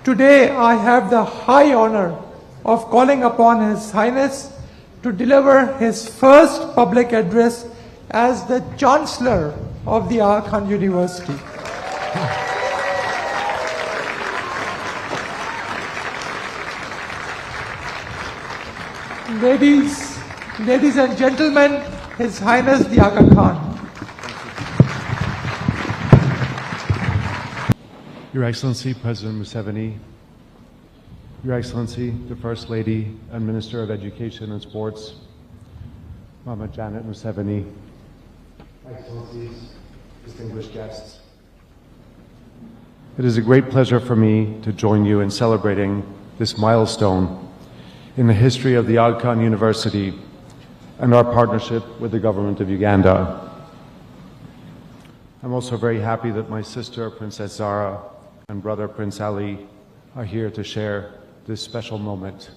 Today, I have the high honor of calling upon His Highness to deliver his first public address as the Chancellor of the Aga Khan University. Ladies and gentlemen, His Highness the Aga Khan. Your Excellency, President Museveni, Your Excellency, the First Lady and Minister of Education and Sports, Mama Janet Museveni, Excellencies, distinguished guests. It is a great pleasure for me to join you in celebrating this milestone in the history of the Aga Khan University and our partnership with the government of Uganda. I'm also very happy that my sister, Princess Zara, and brother, Prince Ali, are here to share this special moment.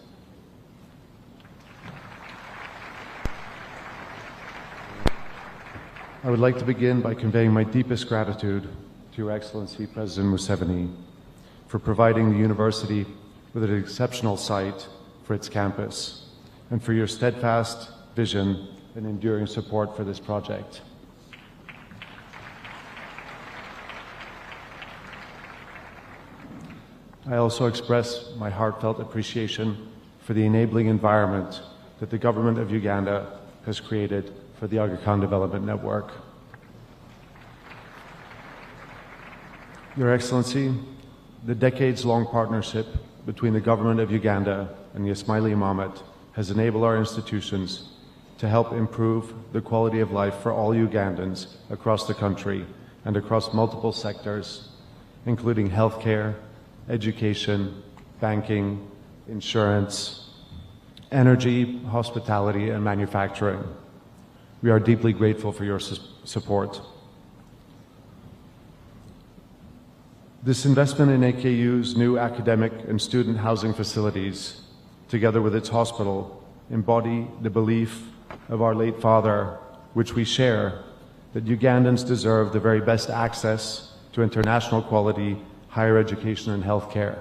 I would like to begin by conveying my deepest gratitude to Your Excellency, President Museveni, for providing the university with an exceptional site for its campus, and for your steadfast vision and enduring support for this project. I also express my heartfelt appreciation for the enabling environment that the government of Uganda has created for the Aga Khan Development Network. Your Excellency, the decades-long partnership between the government of Uganda and the Ismaili Imamate has enabled our institutions to help improve the quality of life for all Ugandans across the country and across multiple sectors, including healthcare, education, banking, insurance, energy, hospitality, and manufacturing. We are deeply grateful for your support. This investment in AKU's new academic and student housing facilities, together with its hospital, embody the belief of our late father, which we share, that Ugandans deserve the very best access to international quality higher education and healthcare.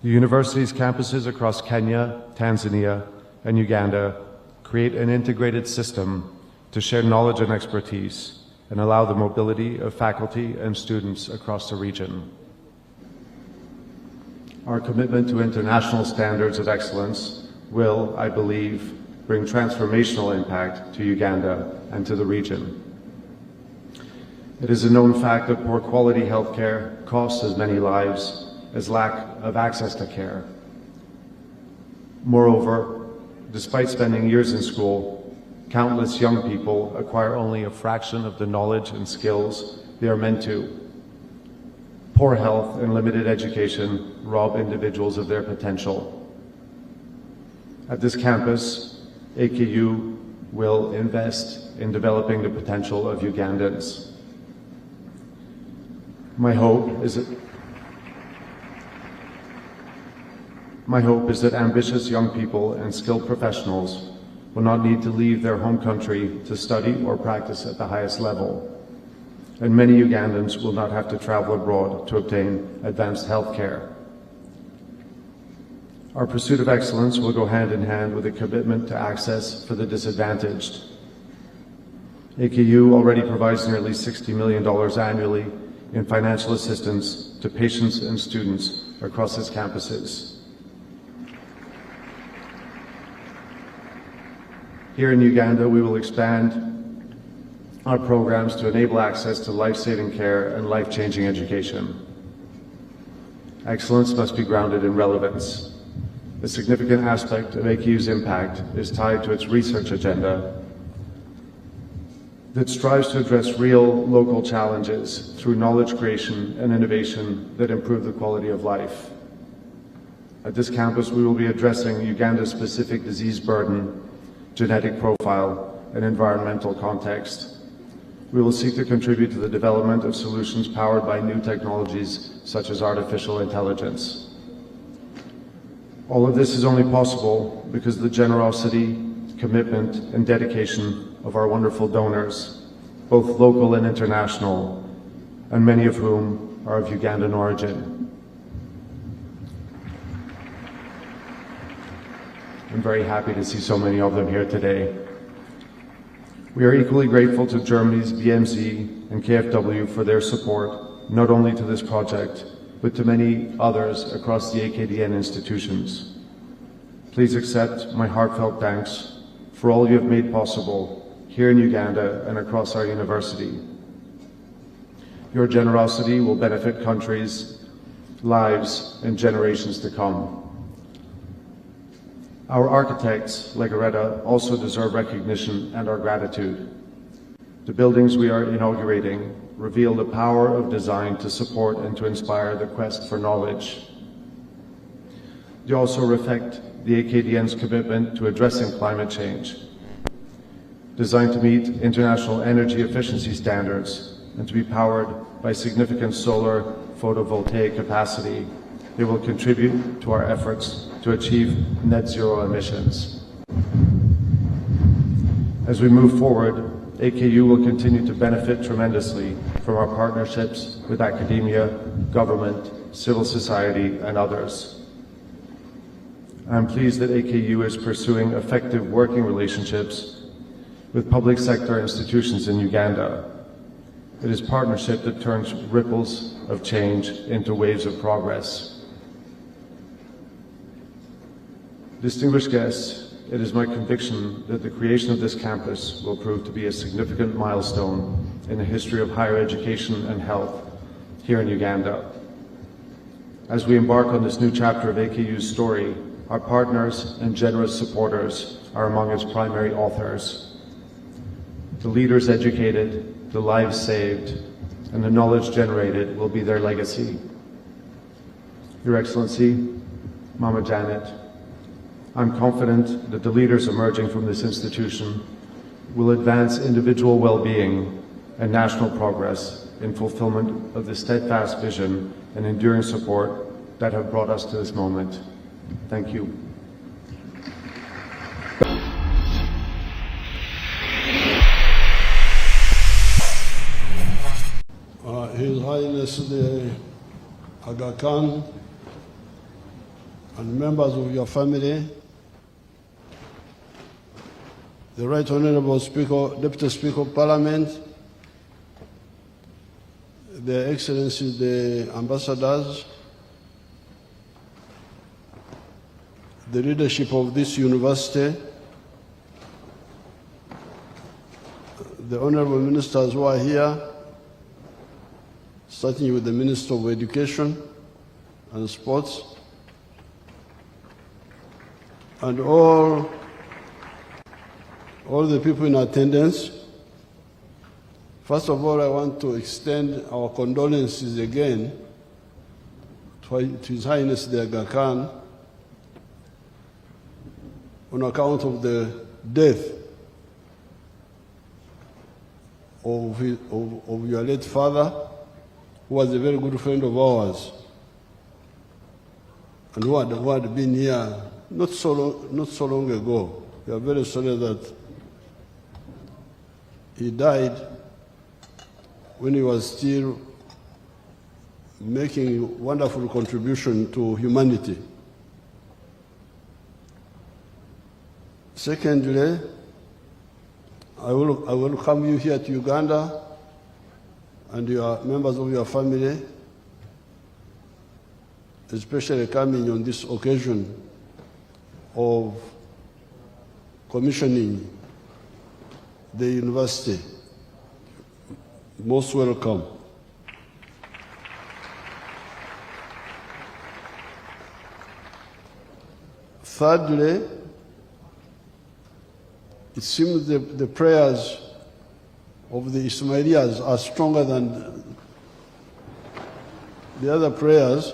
The university's campuses across Kenya, Tanzania, and Uganda create an integrated system to share knowledge and expertise and allow the mobility of faculty and students across the region. Our commitment to international standards of excellence will, I believe, bring transformational impact to Uganda and to the region. It is a known fact that poor quality healthcare costs as many lives as lack of access to care. Moreover, despite spending years in school, countless young people acquire only a fraction of the knowledge and skills they are meant to. Poor health and limited education rob individuals of their potential. At this campus, AKU will invest in developing the potential of Ugandans. My hope is that ambitious young people and skilled professionals will not need to leave their home country to study or practice at the highest level, and many Ugandans will not have to travel abroad to obtain advanced health care. Our pursuit of excellence will go hand in hand with a commitment to access for the disadvantaged. AKU already provides nearly $60 million annually in financial assistance to patients and students across its campuses. Here in Uganda, we will expand our programs to enable access to life-saving care and life-changing education. Excellence must be grounded in relevance. A significant aspect of AKU's impact is tied to its research agenda that strives to address real local challenges through knowledge creation and innovation that improve the quality of life. At this campus, we will be addressing Uganda's specific disease burden, genetic profile, and environmental context. We will seek to contribute to the development of solutions powered by new technologies such as artificial intelligence. All of this is only possible because of the generosity, commitment, and dedication of our wonderful donors, both local and international, and many of whom are of Ugandan origin. I'm very happy to see so many of them here today. We are equally grateful to Germany's BMZ and KfW for their support, not only to this project, but to many others across the AKDN institutions. Please accept my heartfelt thanks for all you have made possible here in Uganda and across our university. Your generosity will benefit countries, lives, and generations to come. Our architects, Legareta, also deserve recognition and our gratitude. The buildings we are inaugurating reveal the power of design to support and to inspire the quest for knowledge. They also reflect the AKDN's commitment to addressing climate change. Designed to meet international energy efficiency standards and to be powered by significant solar photovoltaic capacity, they will contribute to our efforts to achieve net zero emissions. As we move forward, AKU will continue to benefit tremendously from our partnerships with academia, government, civil society, and others. I'm pleased that AKU is pursuing effective working relationships with public sector institutions in Uganda. It is partnership that turns ripples of change into waves of progress. Distinguished guests, it is my conviction that the creation of this campus will prove to be a significant milestone in the history of higher education and health here in Uganda. As we embark on this new chapter of AKU's story, our partners and generous supporters are among its primary authors. The leaders educated, the lives saved, and the knowledge generated will be their legacy. Your Excellency, Mama Janet, I'm confident that the leaders emerging from this institution will advance individual well-being and national progress in fulfillment of the steadfast vision and enduring support that have brought us to this moment. Thank you. His Highness the Aga Khan and members of your family, the Right Honorable Speaker, Deputy Speaker of Parliament, Their Excellencies the Ambassadors, the leadership of this university, the Honorable Ministers who are here, starting with the Minister of Education and Sports, and all the people in attendance. First of all, I want to extend our condolences again to His Highness the Aga Khan on account of the death of your late father, who was a very good friend of ours, and who had been here not so long ago. We are very sorry that he died when he was still making a wonderful contribution to humanity. Secondly, I will welcome you here to Uganda and your members of your family, especially coming on this occasion of commissioning the university. Most welcome. Thirdly, it seems the prayers of the Ismailians are stronger than the other prayers,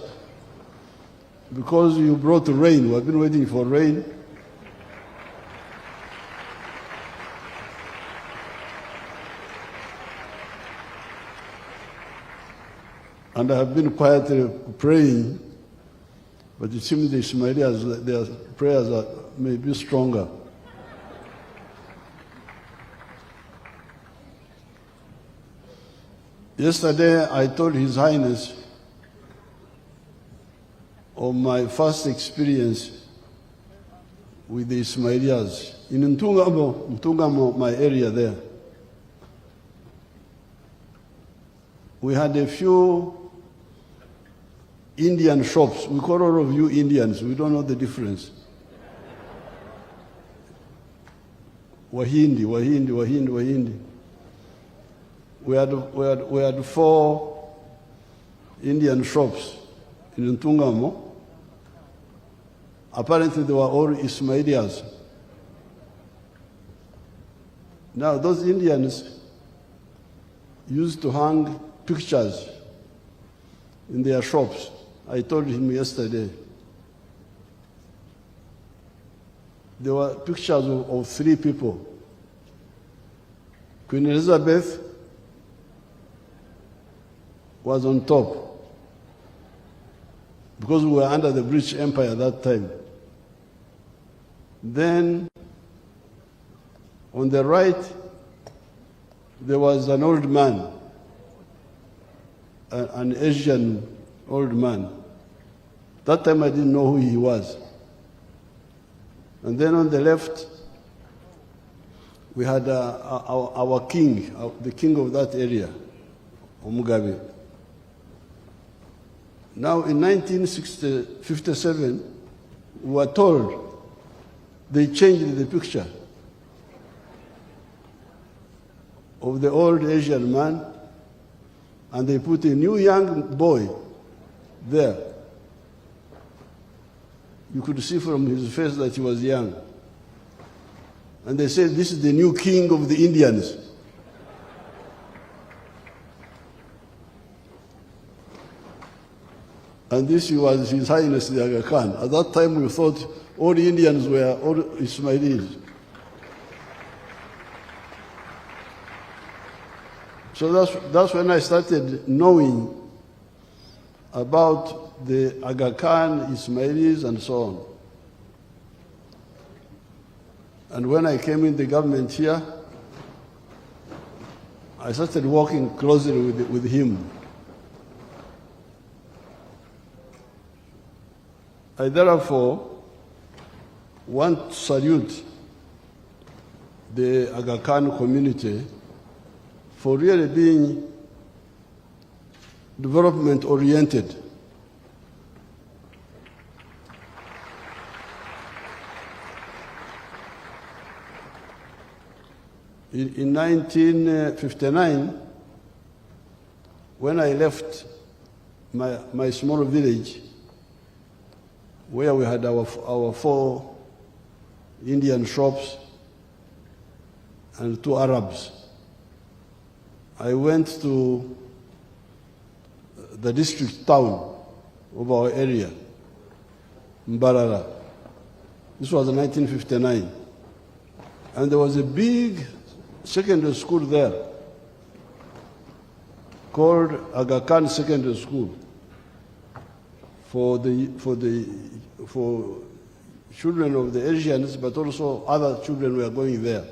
because you brought rain. We have been waiting for rain. And I have been quietly praying, but it seems the Ismailians, their prayers may be stronger. Yesterday, I told His Highness of my first experience with the Ismailis in Ntungamo, my area there. We had a few Indian shops. We call all of you Indians. We don't know the difference. Wahindi, Wahindi, Wahindi, Wahindi. We had 4 Indian shops in Ntungamo. Apparently they were all Ismailis. Now those Indians used to hang pictures in their shops. I told him yesterday. There were pictures of 3 people. Queen Elizabeth was on top because we were under the British Empire at that time. Then on the right, there was an old man, an Asian old man. That time I didn't know who he was. And then on the left, we had our king, the king of that area, Mugabe. Now in 1957, we were told they changed the picture of the old Asian man and they put a new young boy there. You could see from his face that he was young. And they said, this is the new king of the Indians. And this was His Highness the Aga Khan. At that time we thought all the Indians were all Ismailis. So that's when I started knowing about the Aga Khan, Ismailis, and so on. And when I came in the government here, I started working closely with him. I therefore want to salute the Aga Khan community for really being development-oriented. In 1959, when I left my small village, where we had our 4 Indian shops and 2 Arabs, I went to the district town of our area, Mbarara. This was in 1959. And there was a big secondary school there called Aga Khan Secondary School for children of the Asians, but also other children were going there.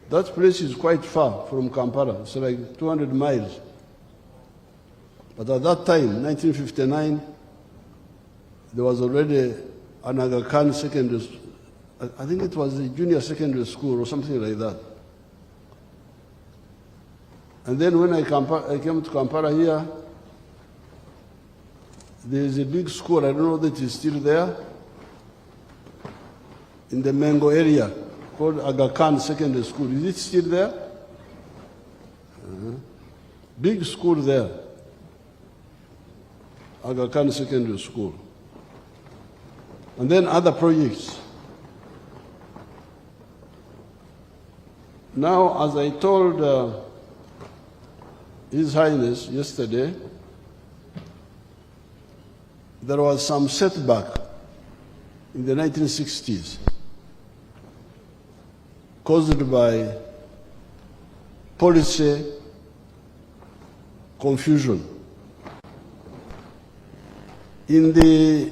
That place is quite far from Kampala. It's like 200 miles. But at that time, 1959, there was already an Aga Khan secondary school. I think it was a junior secondary school or something like that. And then when I came to Kampala here, there is a big school, I don't know that it's still there, in the Mengo area, called Aga Khan Secondary School. Is it still there? Big school there, Aga Khan Secondary School. And then other projects. Now, as I told His Highness yesterday, there was some setback in the 1960s caused by policy confusion. In the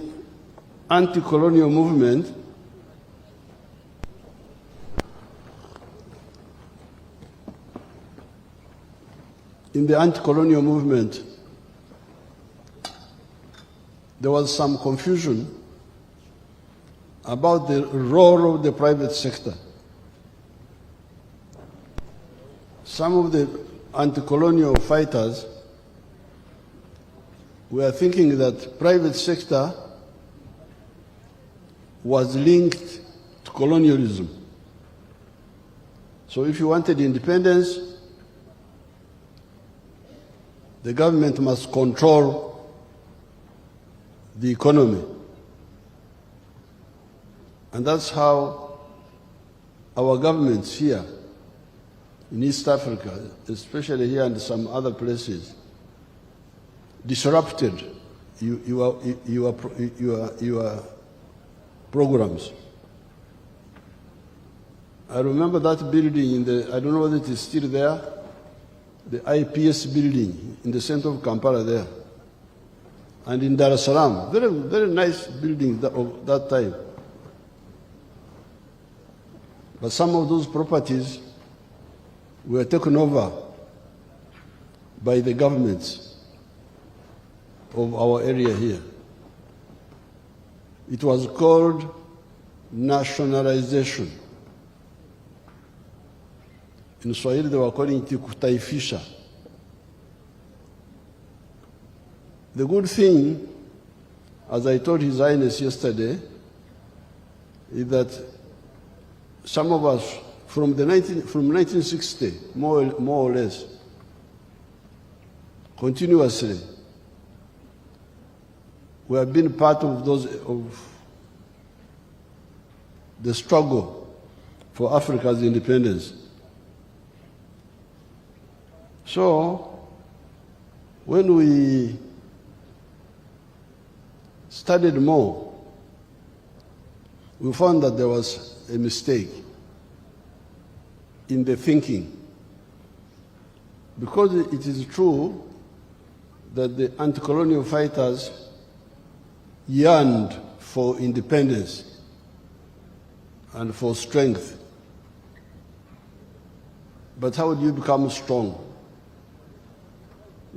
anti-colonial movement, in the anti-colonial movement, there was some confusion about the role of the private sector. Some of the anti-colonial fighters were thinking that private sector was linked to colonialism. So if you wanted independence, the government must control the economy. And that's how our governments here in East Africa, especially here and some other places, disrupted your programs. I remember that building in the, I don't know whether it is still there, the IPS building in the center of Kampala there. And in Dar es Salaam, very, very nice building of that time. But some of those properties were taken over by the governments of our area here. It was called nationalization. In Swahili, they were calling it kutaifisha. The good thing, as I told His Highness yesterday, is that some of us from 1960, more or less, continuously, we have been part of the struggle for Africa's independence. So, when we studied more, we found that there was a mistake in the thinking. Because it is true that the anti-colonial fighters yearned for independence and for strength. But how do you become strong?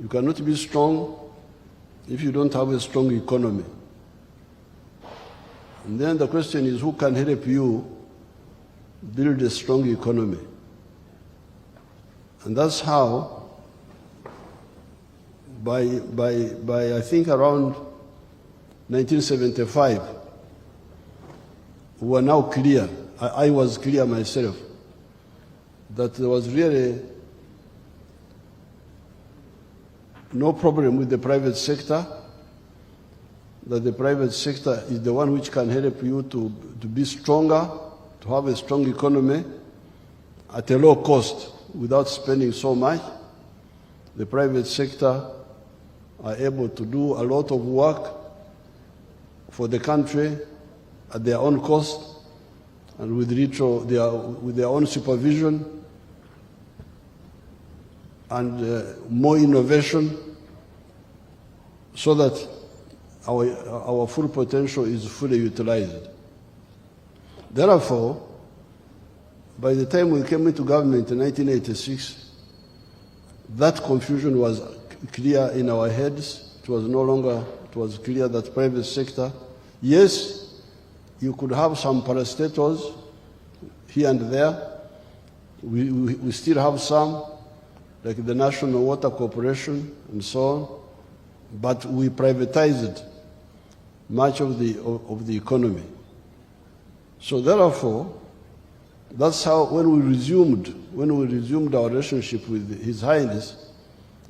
You cannot be strong if you don't have a strong economy. And then the question is, who can help you build a strong economy? And that's how, by I think around 1975, we were now clear, I was clear myself, that there was really no problem with the private sector, that the private sector is the one which can help you to be stronger, to have a strong economy at a low cost without spending so much. The private sector are able to do a lot of work for the country at their own cost and with their own supervision and more innovation, so that our full potential is fully utilized. Therefore, by the time we came into government in 1986, that confusion was clear in our heads. It was no longer, it was clear that private sector, yes, you could have some parastatals here and there. We still have some, like the National Water Corporation and so on, but we privatized much of the economy. So therefore, that's how when we resumed our relationship with His Highness,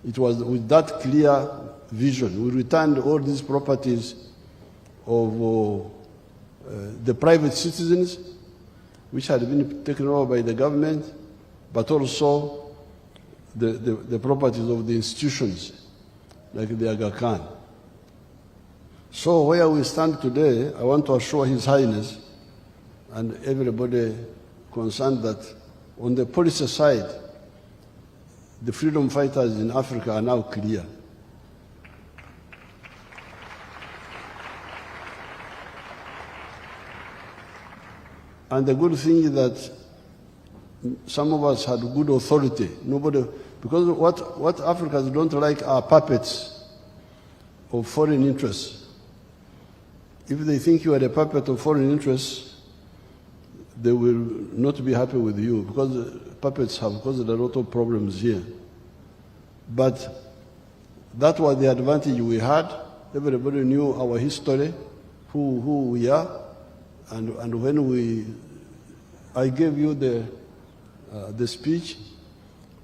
it was with that clear vision. We returned all these properties of the private citizens, which had been taken over by the government, but also the properties of the institutions, like the Aga Khan. So where we stand today, I want to assure His Highness and everybody concerned that on the policy side, the freedom fighters in Africa are now clear. And the good thing is that some of us had good authority. Because what Africans don't like are puppets of foreign interests. If they think you are a puppet of foreign interests, they will not be happy with you, because puppets have caused a lot of problems here. But that was the advantage we had. Everybody knew our history, who we are, and when I gave you the speech,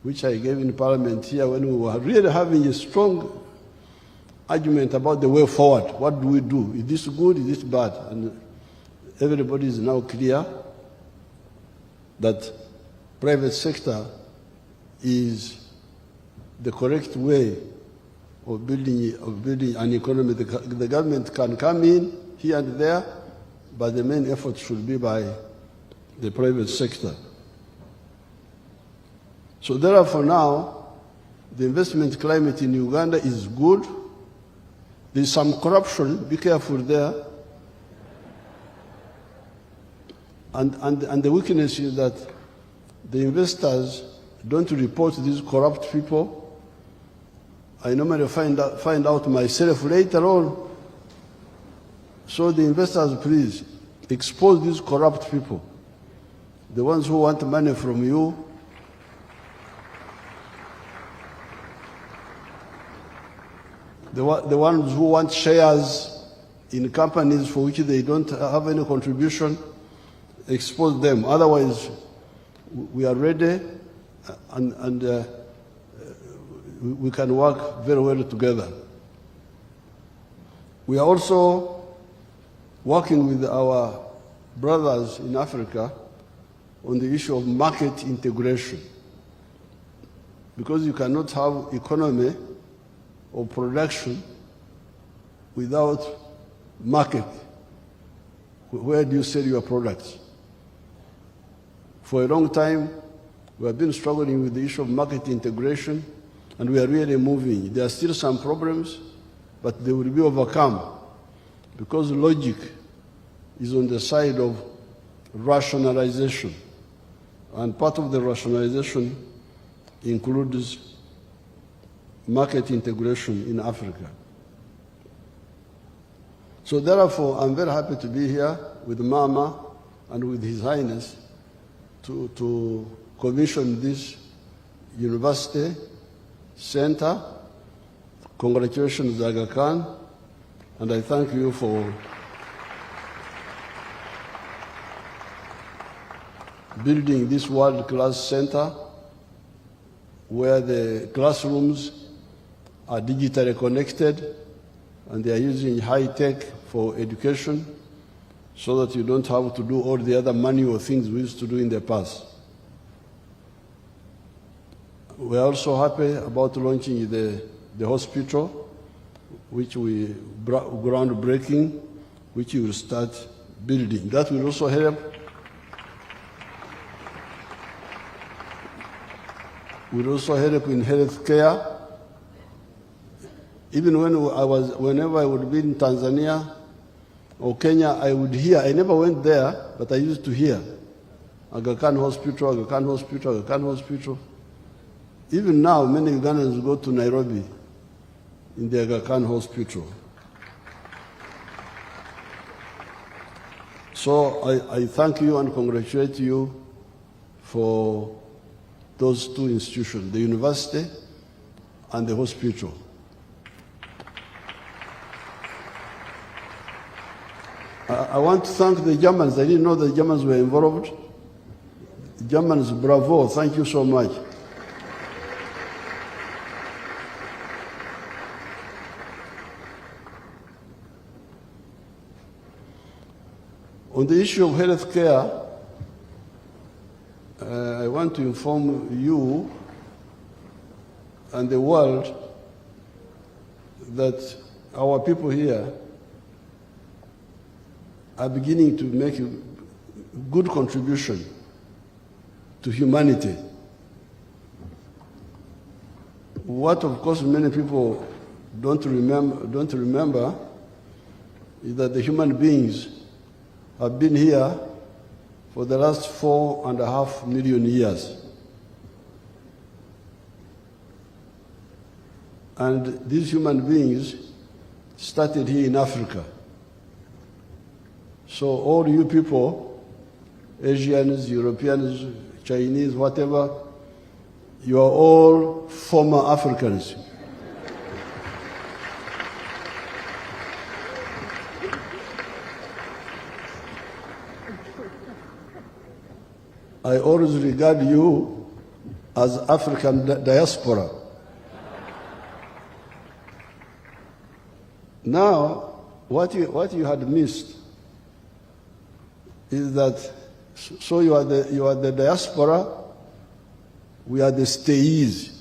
which I gave in Parliament here, when we were really having a strong argument about the way forward. What do we do? Is this good? Is this bad? And everybody is now clear that private sector is the correct way of building an economy. The government can come in here and there, but the main effort should be by the private sector. So therefore now, the investment climate in Uganda is good. There's some corruption, be careful there. And the weakness is that the investors don't report these corrupt people. I normally find out myself later on. So the investors, please, expose these corrupt people. The ones who want money from you, the ones who want shares in companies for which they don't have any contribution, expose them. Otherwise, we are ready and we can work very well together. We are also working with our brothers in Africa on the issue of market integration. Because you cannot have economy or production without market. Where do you sell your products? For a long time, we have been struggling with the issue of market integration, and we are really moving. There are still some problems, but they will be overcome, because logic is on the side of rationalization. And part of the rationalization includes market integration in Africa. So therefore, I'm very happy to be here with Mama and with His Highness to commission this university center. Congratulations, Aga Khan, and I thank you for building this world-class center where the classrooms are digitally connected and they are using high-tech for education so that you don't have to do all the other manual things we used to do in the past. We are also happy about launching the hospital, which we groundbreaking, which we will start building. That will also help. Will also help in health care. Even whenever I would be in Tanzania or Kenya, I would hear. I never went there, but I used to hear Aga Khan Hospital, Aga Khan Hospital, Aga Khan Hospital. Even now, many Ugandans go to Nairobi in the Aga Khan Hospital. So I thank you and congratulate you for those two institutions, the university and the hospital. I want to thank the Germans. I didn't know the Germans were involved. The Germans, bravo, thank you so much. On the issue of health care, I want to inform you and the world that our people here are beginning to make a good contribution to humanity. What, of course, many people don't remember is that the human beings have been here for the last 4.5 million years. And these human beings started here in Africa. So all you people, Asians, Europeans, Chinese, whatever, you are all former Africans. I always regard you as African diaspora. Now, what you had missed is that, so you are the diaspora, we are the stayees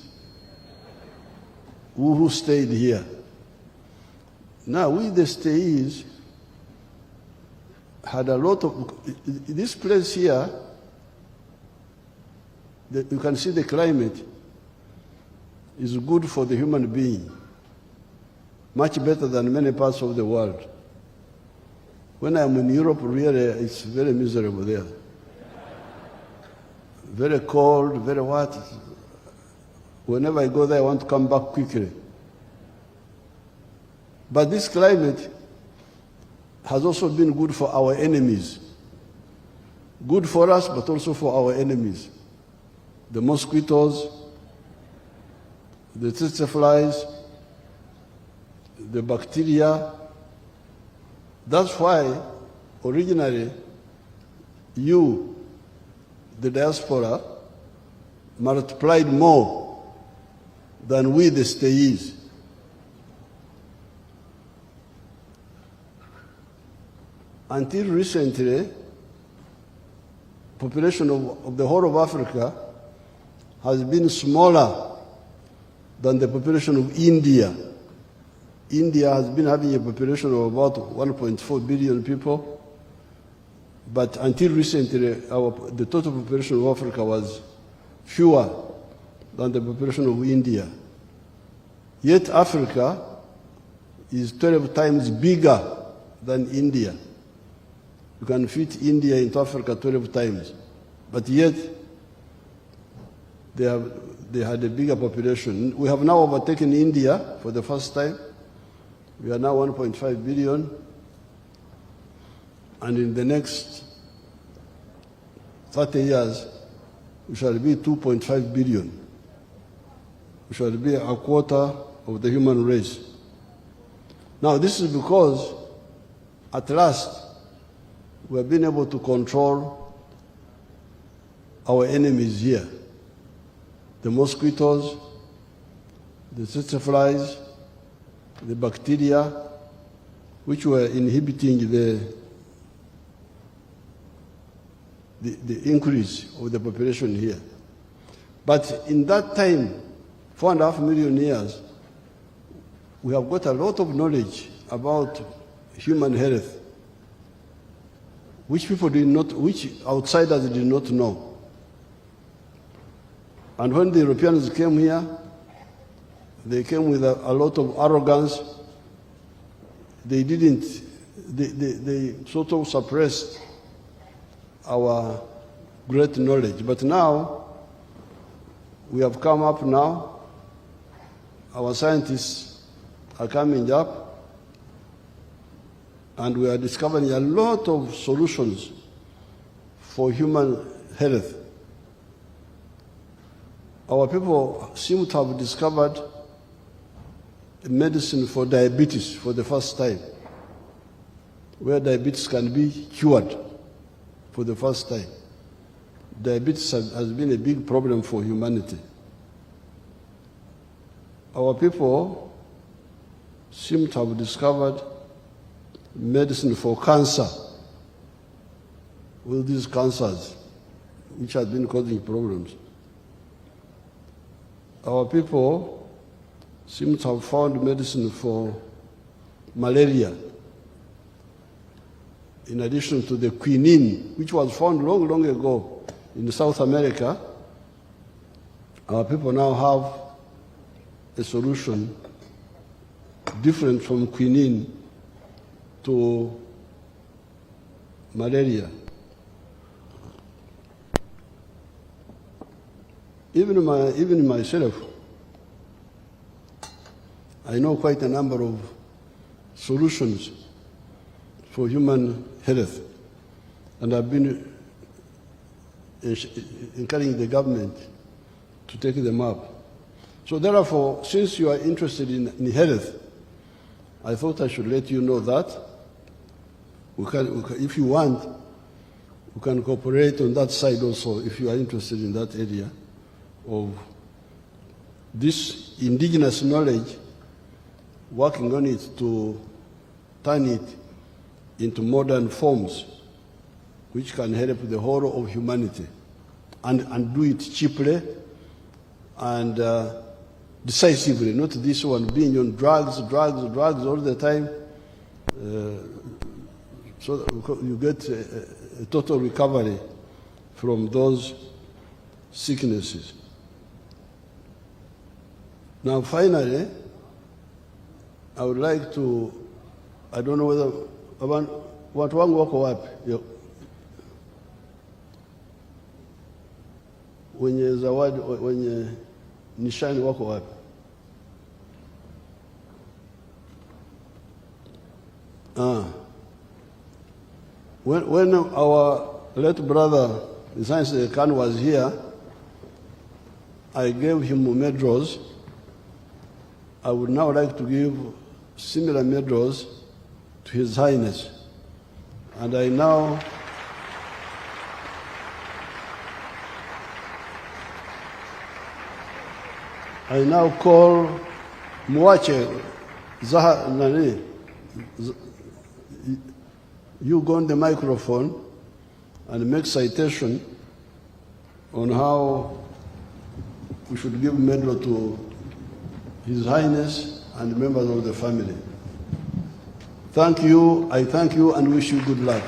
who stayed here. Now, we the stayees had a lot of, this place here, you can see the climate is good for the human being, much better than many parts of the world. When I'm in Europe, really, it's very miserable there. Very cold, very what. Whenever I go there, I want to come back quickly. But this climate has also been good for our enemies. Good for us, but also for our enemies. The mosquitoes, the tsetse flies, the bacteria. That's why originally you, the diaspora, multiplied more than we, the stayees. Until recently, population of the whole of Africa has been smaller than the population of India. India has been having a population of about 1.4 billion people, but until recently, the total population of Africa was fewer than the population of India. Yet Africa is 12 times bigger than India. You can fit India into Africa 12 times, but yet they had a bigger population. We have now overtaken India for the first time. We are now 1.5 billion. And in the next 30 years, we shall be 2.5 billion. We shall be a quarter of the human race. Now, this is because, at last, we have been able to control our enemies here. The mosquitoes, the tsetse flies, the bacteria, which were inhibiting the increase of the population here. But in that time, 4.5 million years, we have got a lot of knowledge about human health, which outsiders did not know. And when the Europeans came here, they came with a lot of arrogance. They sort of suppressed our great knowledge. But now, we have come up now. Our scientists are coming up, and we are discovering a lot of solutions for human health. Our people seem to have discovered a medicine for diabetes for the first time, where diabetes can be cured for the first time. Diabetes has been a big problem for humanity. Our people seem to have discovered medicine for cancer, all these cancers which have been causing problems. Our people seem to have found medicine for malaria, in addition to the quinine, which was found long, long ago in South America. Our people now have a solution different from quinine to malaria. Even myself, I know quite a number of solutions for human health, and I've been encouraging the government to take them up. So therefore, since you are interested in health, I thought I should let you know that. If you want, we can cooperate on that side also, if you are interested in that area of this indigenous knowledge, working on it to turn it into modern forms which can help the whole of humanity, and do it cheaply and decisively, not this one being on drugs all the time, so that you get a total recovery from those sicknesses. Now finally, I would like to, I don't know whether, what one walk up wenye zawadi, wenye nishani wako wapi? When our late brother, His Highness Khan, was here, I gave him medals. I would now like to give similar medals to His Highness. And I now call Mwache Zaha Nani. You go on the microphone and make citation on how we should give medal to His Highness and members of the family. Thank you, I thank you and wish you good luck.